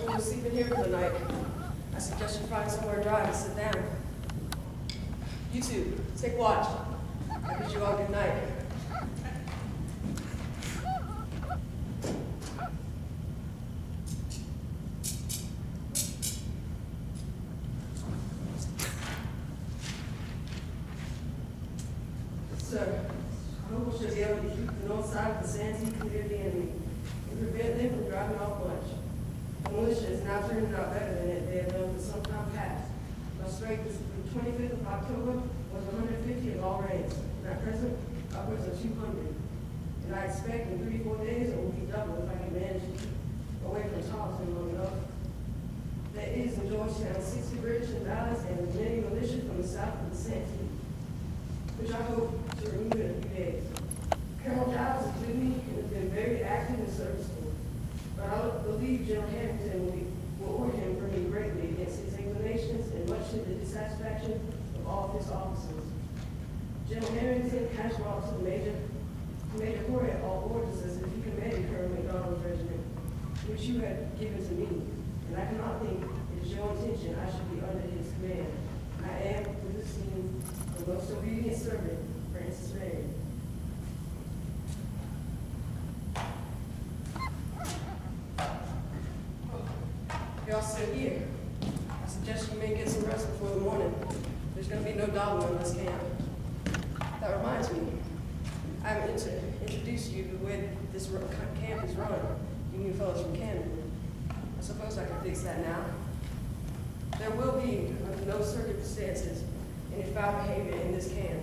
will sleep in here for the night. I suggest you find somewhere dry and sit down. You two, take watch. I bid you all good night. Sir, I hope we shall be able to keep the north side of the Santee clear of the enemy and prevent them from driving off much. The militia is now turning out better than they have done for some time past. My strength is the 25th of October was 150 of all ranks, and at present upwards of 200. And I expect in 3 or 4 days it will be double if I can manage to keep away from Charleston long enough. There is in Georgetown 60 British and Dallas and as many militia from the south of the Santee, which I hope to remove in a few days. Colonel Giles is with me and has been very active and serviceable, but I believe General Hamilton will order him for me greatly against his inclinations and much to the dissatisfaction of all of his officers. General Hamilton has brought to the Major Hornet all orders as if he commanded Colonel McDonald's regiment, which you had given to me, and I cannot think it is your intention I should be under his command. I am, with esteem, your most obedient servant, Francis Marion. Y'all sit here. I suggest you may get some rest before the morning. There's going to be no dogma in this camp. That reminds me, I haven't introduced you to the way this camp is run. You new fellows from Canada. I suppose I can fix that now. There will be, under no circumstances, any foul behavior in this camp.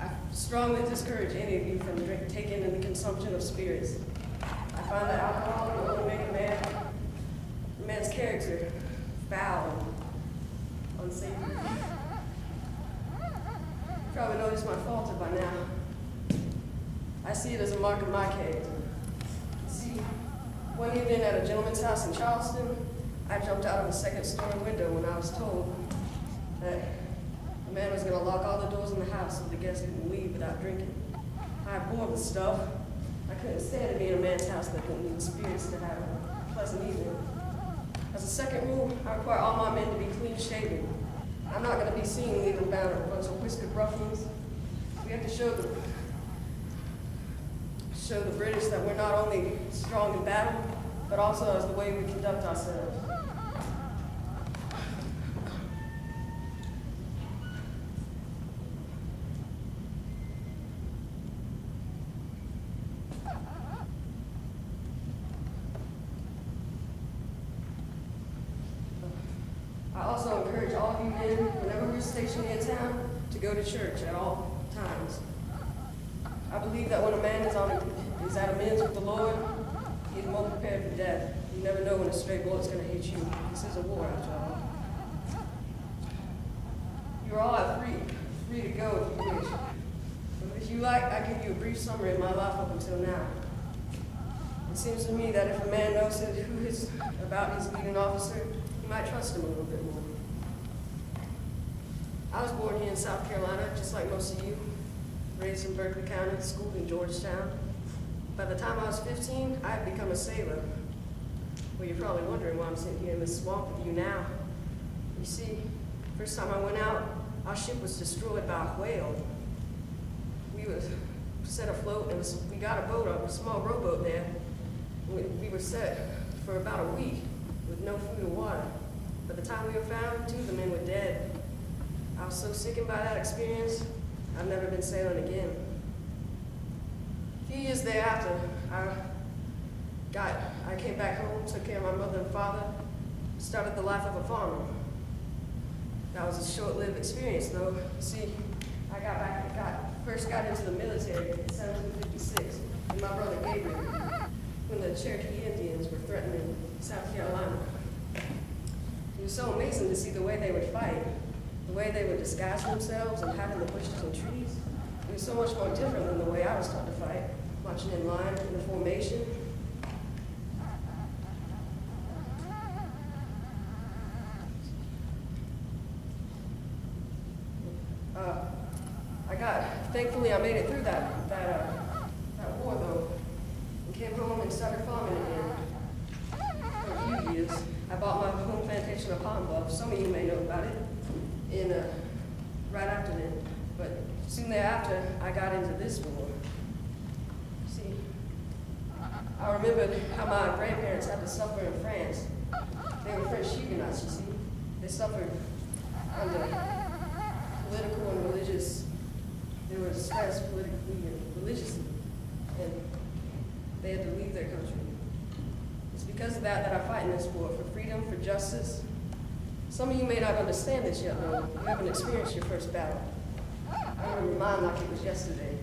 I strongly discourage any of you from taking in the consumption of spirits. I find that alcohol will only make a man's character foul and unsavory. You probably noticed my falter by now. I see it as a mark of my character. See, one evening at a gentleman's house in Charleston, I jumped out of a second-story window when I was told that the man was going to lock all the doors in the house so the guests couldn't leave without drinking. I abhorred the stuff. I couldn't stand to be in a man's house that couldn't need spirits to have a pleasant evening. As a second rule, I require all my men to be clean-shaven. I'm not going to be seen leaving bound a bunch of whiskered ruffians. We have to show the British that we're not only strong in battle, but also as the way we conduct ourselves. I also encourage all of you men, whenever we're stationed in town, to go to church at all times. I believe that when a man is at amends with the Lord, he's more prepared for death. You never know when a stray bullet's going to hit you. This is a war, after all. You're all free to go if you wish. But if you like, I give you a brief summary of my life up until now. It seems to me that if a man knows who is about his leading officer, you might trust him a little bit more. I was born here in South Carolina, just like most of you, raised in Berkeley County, schooled in Georgetown. By the time I was 15, I had become a sailor. Well, you're probably wondering why I'm sitting here in this swamp with you now. You see, first time I went out, our ship was destroyed by a whale. We were set afloat, and we got a small rowboat there. We were set for about a week with no food or water. By the time we were found, 2 of the men were dead. I was so sickened by that experience, I've never been sailing again. A few years thereafter, I came back home, took care of my mother and father, started the life of a farmer. That was a short-lived experience, though. You see, I first got into the military in 1756 with my brother Gabriel, when the Cherokee Indians were threatening South Carolina. It was so amazing to see the way they would fight, the way they would disguise themselves and hide in the bushes and trees. It was so much more different than the way I was taught to fight, marching in line in a formation. Thankfully, I made it through that war, though, and came home and started farming again. For a few station of Pond Bluff. Some of you may know about it, right after that. But soon thereafter, I got into this war. See, I remember how my grandparents had to suffer in France. They were French Huguenots, you see. They suffered under political and religious, they were stressed politically and religiously, and they had to leave their country. It's because of that I fight in this war, for freedom, for justice. Some of you may not understand this yet, though. You haven't experienced your first battle. I remember mine like it was yesterday.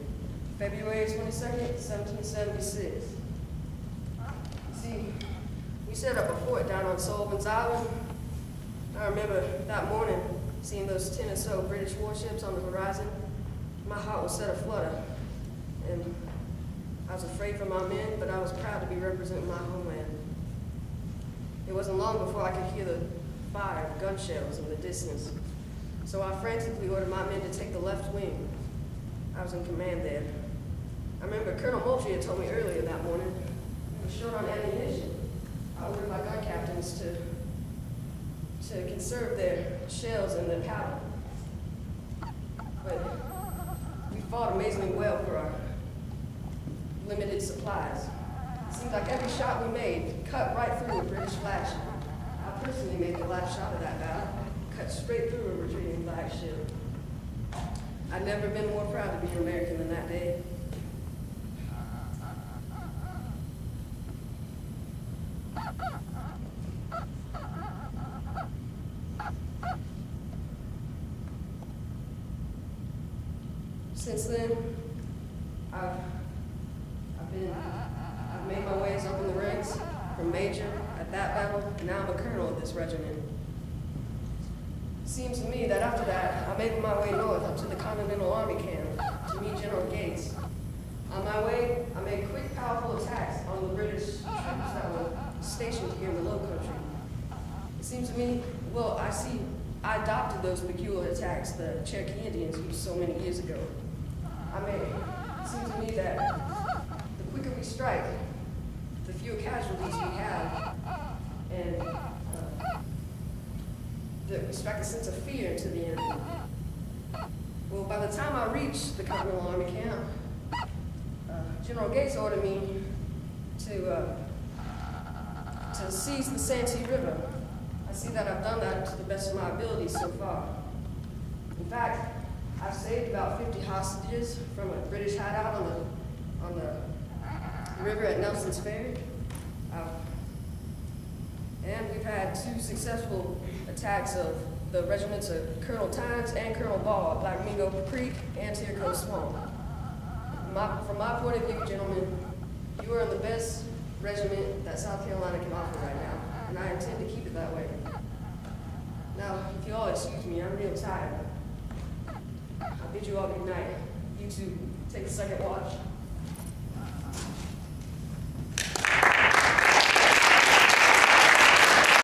February 22nd, 1776. See, we set up a fort down on Sullivan's Island. I remember that morning seeing those 10 or so British warships on the horizon. My heart was set aflutter, and I was afraid for my men, but I was proud to be representing my homeland. It wasn't long before I could hear the fire of gun shells in the distance, so I frantically ordered my men to take the left wing. I was in command there. I remember Colonel Moultrie had told me earlier that morning we were short on ammunition. I ordered my gun captains to conserve their shells and their powder. But we fought amazingly well for our limited supplies. It seemed like every shot we made cut right through a British flagship. I personally made the last shot of that battle, cut straight through a retreating flagship. I'd never been more proud to be an American than that day. Since then, I've made my ways up in the ranks from major at that battle, and now I'm a colonel of this regiment. It seems to me that after that, I made my way north up to the Continental Army camp to meet General Gates. On my way, I made quick, powerful attacks on the British troops that were stationed here in the Low Country. It seems to me, well, I adopted those peculiar attacks the Cherokee Indians used so many years ago. It seems to me that the quicker we strike, the fewer casualties we have, and that we strike a sense of fear into the enemy. Well, by the time I reached the Continental Army camp, General Gates ordered me to seize the Santee River. I see that I've done that to the best of my abilities so far. In fact, I've saved about 50 hostages from a British hideout on the river at Nelson's Ferry. And we've had 2 successful attacks of the regiments of Colonel Tynes and Colonel Ball at Black Mingo Creek and Tierco Swamp. From my point of view, gentlemen, you are the best regiment that South Carolina can offer right now, and I intend to keep it that way. Now, if you all excuse me, I'm real tired. I bid you all good night. You two, take a second watch.